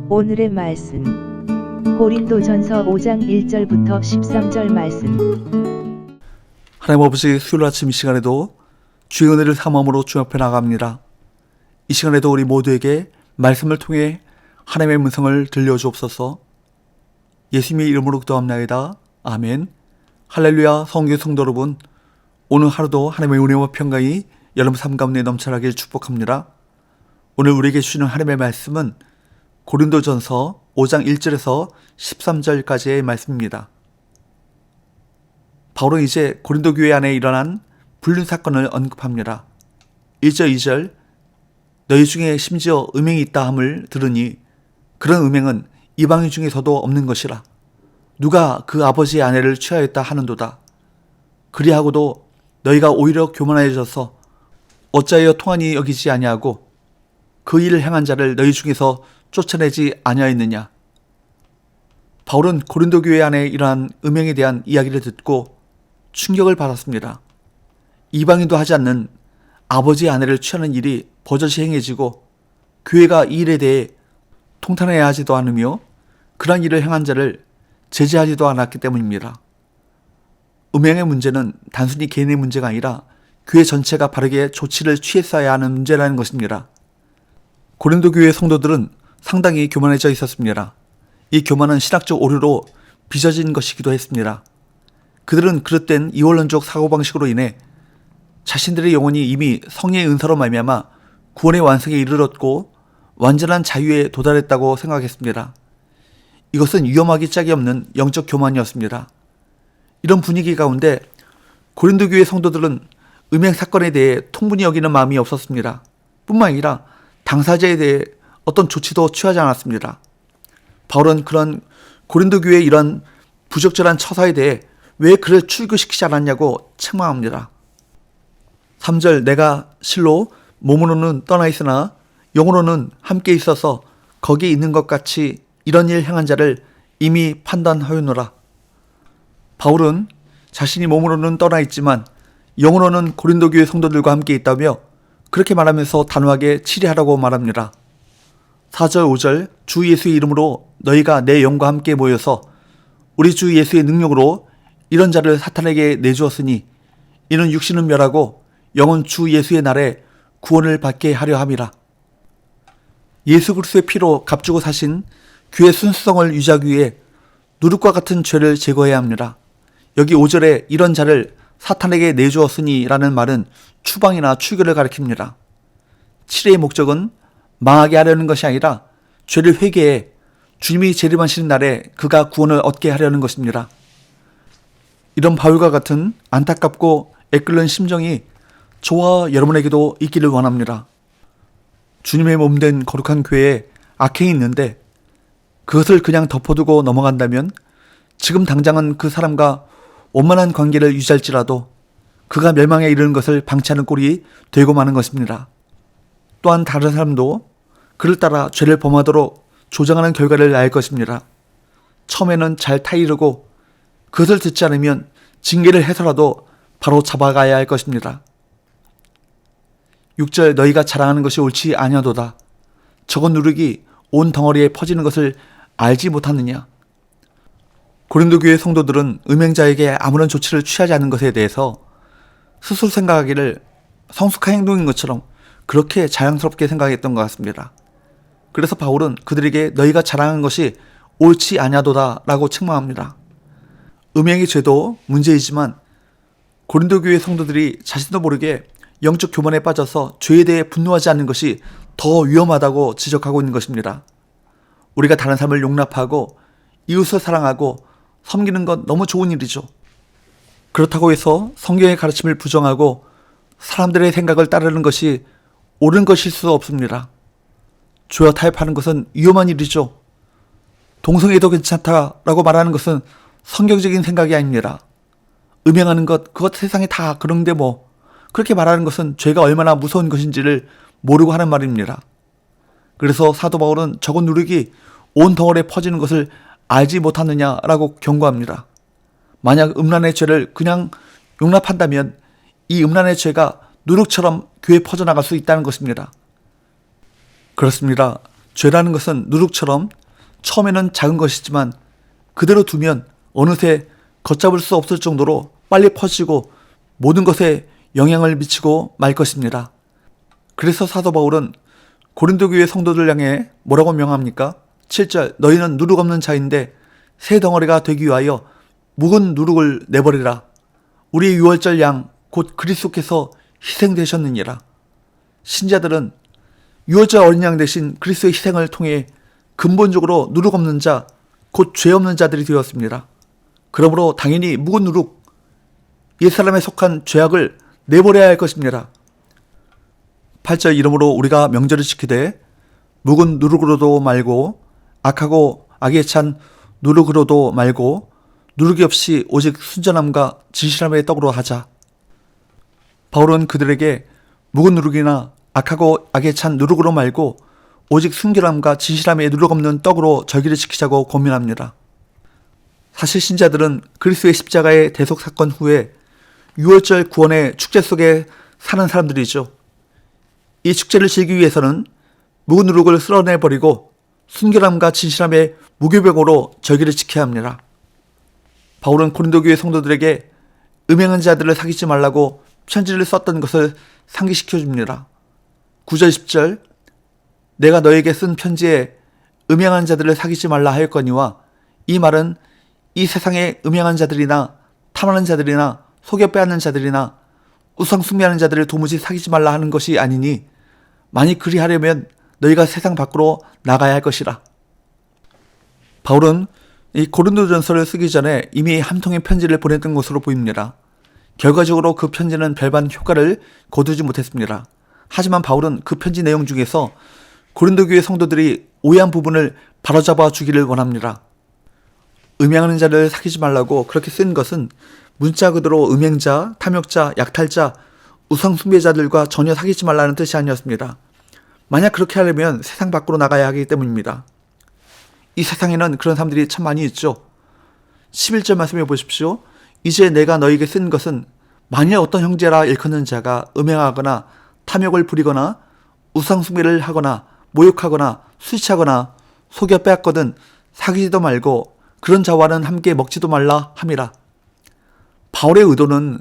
오늘의 말씀 고린도전서 5장 1절부터 13절 말씀. 하나님 아버지, 수요일 아침 이 시간에도 주의 은혜를 삼음으로 주 앞에 나갑니다. 이 시간에도 우리 모두에게 말씀을 통해 하나님의 음성을 들려주옵소서. 예수님의 이름으로 기도합나이다. 아멘. 할렐루야. 성교 성도 여러분, 오늘 하루도 하나님의 은혜와 평강이 여러분 삶 가운데 넘쳐나길 축복합니다. 오늘 우리에게 주시는 하나님의 말씀은 고린도전서 5장 1절에서 13절까지의 말씀입니다. 바울은 이제 고린도 교회 안에 일어난 불륜 사건을 언급합니다. 1절 2절 너희 중에 심지어 음행이 있다 함을 들으니 그런 음행은 이방인 중에서도 없는 것이라. 누가 그 아버지의 아내를 취하였다 하는도다. 그리하고도 너희가 오히려 교만해져서 어찌하여 통하니 여기지 아니하고 그 일을 행한 자를 너희 중에서 쫓아내지 아니하였느냐. 바울은 고린도 교회 안에 일어난 음행에 대한 이야기를 듣고 충격을 받았습니다. 이방인도 하지 않는 아버지의 아내를 취하는 일이 버젓이 행해지고 교회가 이 일에 대해 통탄해야 하지도 않으며 그러한 일을 행한 자를 제재하지도 않았기 때문입니다. 음행의 문제는 단순히 개인의 문제가 아니라 교회 전체가 바르게 조치를 취했어야 하는 문제라는 것입니다. 고린도 교회 성도들은 상당히 교만해져 있었습니다. 이 교만은 신학적 오류로 빚어진 것이기도 했습니다. 그들은 그릇된 이원론적 사고방식으로 인해 자신들의 영혼이 이미 성령의 은사로 말미암아 구원의 완성에 이르렀고 완전한 자유에 도달했다고 생각했습니다. 이것은 위험하기 짝이 없는 영적 교만이었습니다. 이런 분위기 가운데 고린도 교회 성도들은 음행 사건에 대해 통분히 여기는 마음이 없었습니다. 뿐만 아니라 당사자에 대해 어떤 조치도 취하지 않았습니다. 바울은 그런 고린도 교회의 이런 부적절한 처사에 대해 왜 그를 출교시키지 않았냐고 책망합니다. 3절 내가 실로 몸으로는 떠나 있으나 영으로는 함께 있어서 거기 있는 것 같이 이런 일 행한 자를 이미 판단하였노라. 바울은 자신이 몸으로는 떠나 있지만 영으로는 고린도 교회 성도들과 함께 있다며 그렇게 말하면서 단호하게 치리하라고 말합니다. 4절 5절 주 예수의 이름으로 너희가 내 영과 함께 모여서 우리 주 예수의 능력으로 이런 자를 사탄에게 내주었으니 이는 육신은 멸하고 영은 주 예수의 날에 구원을 받게 하려 함이라. 예수 그리스도의 피로 값주고 사신 교회 순수성을 유지하기 위해 누룩과 같은 죄를 제거해야 합니다. 여기 5절에 이런 자를 사탄에게 내주었으니 라는 말은 추방이나 출교를 가리킵니다. 치료의 목적은 망하게 하려는 것이 아니라 죄를 회개해 주님이 재림하시는 날에 그가 구원을 얻게 하려는 것입니다. 이런 바울과 같은 안타깝고 애끓는 심정이 저와 여러분에게도 있기를 원합니다. 주님의 몸된 거룩한 교회에 악행이 있는데 그것을 그냥 덮어두고 넘어간다면 지금 당장은 그 사람과 원만한 관계를 유지할지라도 그가 멸망에 이르는 것을 방치하는 꼴이 되고 마는 것입니다. 또한 다른 사람도 그를 따라 죄를 범하도록 조장하는 결과를 낳을 것입니다. 처음에는 잘 타이르고 그것을 듣지 않으면 징계를 해서라도 바로 잡아가야 할 것입니다. 6절 너희가 자랑하는 것이 옳지 아니하도다. 적은 누룩이 온 덩어리에 퍼지는 것을 알지 못하느냐. 고린도 교회 성도들은 음행자에게 아무런 조치를 취하지 않는 것에 대해서 스스로 생각하기를 성숙한 행동인 것처럼 그렇게 자연스럽게 생각했던 것 같습니다. 그래서 바울은 그들에게 너희가 자랑하는 것이 옳지 아니하도다 라고 책망합니다. 음행의 죄도 문제이지만 고린도 교회 성도들이 자신도 모르게 영적 교만에 빠져서 죄에 대해 분노하지 않는 것이 더 위험하다고 지적하고 있는 것입니다. 우리가 다른 사람을 용납하고 이웃을 사랑하고 섬기는 건 너무 좋은 일이죠. 그렇다고 해서 성경의 가르침을 부정하고 사람들의 생각을 따르는 것이 옳은 것일 수 없습니다. 죄와 타협하는 것은 위험한 일이죠. 동성애도 괜찮다라고 말하는 것은 성경적인 생각이 아닙니다. 음행하는 것, 그것 세상에 다 그런데 뭐 그렇게 말하는 것은 죄가 얼마나 무서운 것인지를 모르고 하는 말입니다. 그래서 사도 바울은 적은 누룩이 온 덩어리에 퍼지는 것을 알지 못하느냐라고 경고합니다. 만약 음란의 죄를 그냥 용납한다면 이 음란의 죄가 누룩처럼 교회에 퍼져나갈 수 있다는 것입니다. 그렇습니다. 죄라는 것은 누룩처럼 처음에는 작은 것이지만 그대로 두면 어느새 걷잡을 수 없을 정도로 빨리 퍼지고 모든 것에 영향을 미치고 말 것입니다. 그래서 사도 바울은 고린도 교회 성도들 향해 뭐라고 명합니까? 7절 너희는 누룩 없는 자인데 새 덩어리가 되기 위하여 묵은 누룩을 내버리라. 우리의 유월절 양 곧 그리스도께서 희생되셨느니라. 신자들은 유월절 어린 양 대신 그리스도의 희생을 통해 근본적으로 누룩 없는 자, 곧 죄 없는 자들이 되었습니다. 그러므로 당연히 묵은 누룩, 옛사람에 속한 죄악을 내버려야 할 것입니다. 8절 이러므로 우리가 명절을 지키되 묵은 누룩으로도 말고 악하고 악에 찬 누룩으로도 말고 누룩이 없이 오직 순전함과 진실함의 떡으로 하자. 바울은 그들에게 묵은 누룩이나 악하고 악에 찬 누룩으로 말고 오직 순결함과 진실함의 누룩 없는 떡으로 절기를 지키자고 권면합니다. 사실 신자들은 그리스도의 십자가의 대속 사건 후에 유월절 구원의 축제 속에 사는 사람들이죠. 이 축제를 즐기기 위해서는 묵은 누룩을 쓸어내버리고 순결함과 진실함의 무교병으로 절기를 지켜야 합니다. 바울은 고린도 교회 성도들에게 음행한 자들을 사귀지 말라고 편지를 썼던 것을 상기시켜 줍니다. 9절 10절 내가 너에게 쓴 편지에 음행한 자들을 사귀지 말라 하였거니와 이 말은 이 세상의 음행한 자들이나 탐하는 자들이나 속여 빼앗는 자들이나 우상 숭배하는 자들을 도무지 사귀지 말라 하는 것이 아니니 만일 그리하려면 너희가 세상 밖으로 나가야 할 것이라. 바울은 이 고린도전서를 쓰기 전에 이미 한 통의 편지를 보냈던 것으로 보입니다. 결과적으로 그 편지는 별반 효과를 거두지 못했습니다. 하지만 바울은 그 편지 내용 중에서 고린도 교회 성도들이 오해한 부분을 바로잡아 주기를 원합니다. 음행하는 자를 사귀지 말라고 그렇게 쓴 것은 문자 그대로 음행자, 탐욕자, 약탈자, 우상 숭배자들과 전혀 사귀지 말라는 뜻이 아니었습니다. 만약 그렇게 하려면 세상 밖으로 나가야 하기 때문입니다. 이 세상에는 그런 사람들이 참 많이 있죠. 11절 말씀해 보십시오. 이제 내가 너에게 쓴 것은 만일 어떤 형제라 일컫는 자가 음행하거나 탐욕을 부리거나 우상 숭배를 하거나 모욕하거나 술 취하거나 속여 빼앗거든 사귀지도 말고 그런 자와는 함께 먹지도 말라 함이라. 바울의 의도는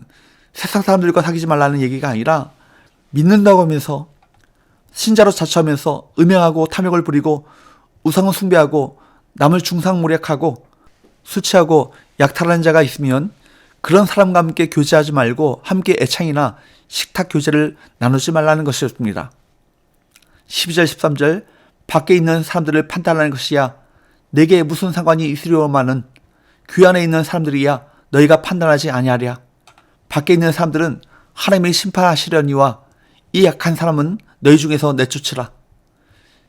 세상 사람들과 사귀지 말라는 얘기가 아니라 믿는다고 하면서 신자로 자처하면서 음행하고 탐욕을 부리고 우상을 숭배하고 남을 중상모략하고 술 취하고 약탈하는 자가 있으면 그런 사람과 함께 교제하지 말고 함께 애창이나 식탁 교제를 나누지 말라는 것이었습니다. 12절 13절 밖에 있는 사람들을 판단하는 것이야 내게 무슨 상관이 있으려마는 귀 안에 있는 사람들이야 너희가 판단하지 아니하랴. 밖에 있는 사람들은 하나님이 심판하시려니와 이 약한 사람은 너희 중에서 내쫓으라.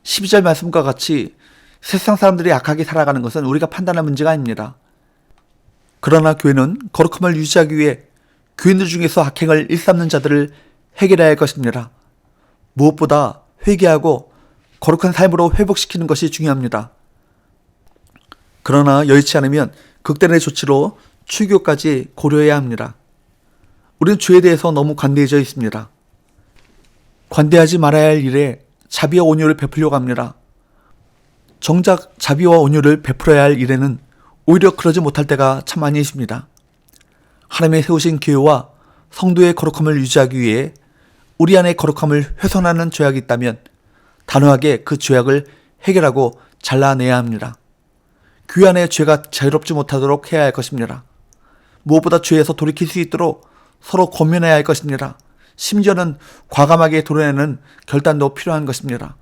12절 말씀과 같이 세상 사람들이 악하게 살아가는 것은 우리가 판단할 문제가 아닙니다. 그러나 교회는 거룩함을 유지하기 위해 교인들 중에서 악행을 일삼는 자들을 해결해야 할 것입니다. 무엇보다 회개하고 거룩한 삶으로 회복시키는 것이 중요합니다. 그러나 여의치 않으면 극단의 조치로 출교까지 고려해야 합니다. 우리는 죄에 대해서 너무 관대해져 있습니다. 관대하지 말아야 할 일에 자비와 온유를 베풀려고 합니다. 정작 자비와 온유를 베풀어야 할 일에는 오히려 그러지 못할 때가 참 많이 있습니다. 하나님의 세우신 교회와 성도의 거룩함을 유지하기 위해 우리 안에 거룩함을 훼손하는 죄악이 있다면 단호하게 그 죄악을 해결하고 잘라내야 합니다. 교회 안에 죄가 자유롭지 못하도록 해야 할 것입니다. 무엇보다 죄에서 돌이킬 수 있도록 서로 권면해야 할 것입니다. 심지어는 과감하게 도려내는 결단도 필요한 것입니다.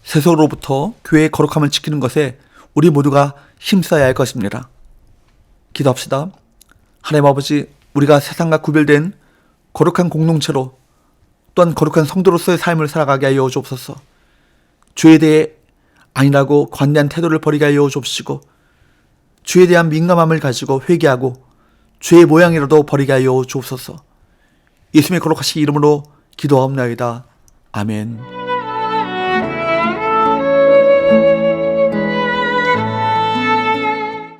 세속으로부터 교회의 거룩함을 지키는 것에 우리 모두가 힘써야 할 것입니다. 기도합시다. 하나님 아버지, 우리가 세상과 구별된 거룩한 공동체로 또한 거룩한 성도로서의 삶을 살아가게 하여 주옵소서. 죄에 대해 아니라고 관대한 태도를 버리게 하여 주옵시고 죄에 대한 민감함을 가지고 회개하고 죄의 모양이라도 버리게 하여 주옵소서. 예수님의 거룩하신 이름으로 기도하옵나이다. 아멘.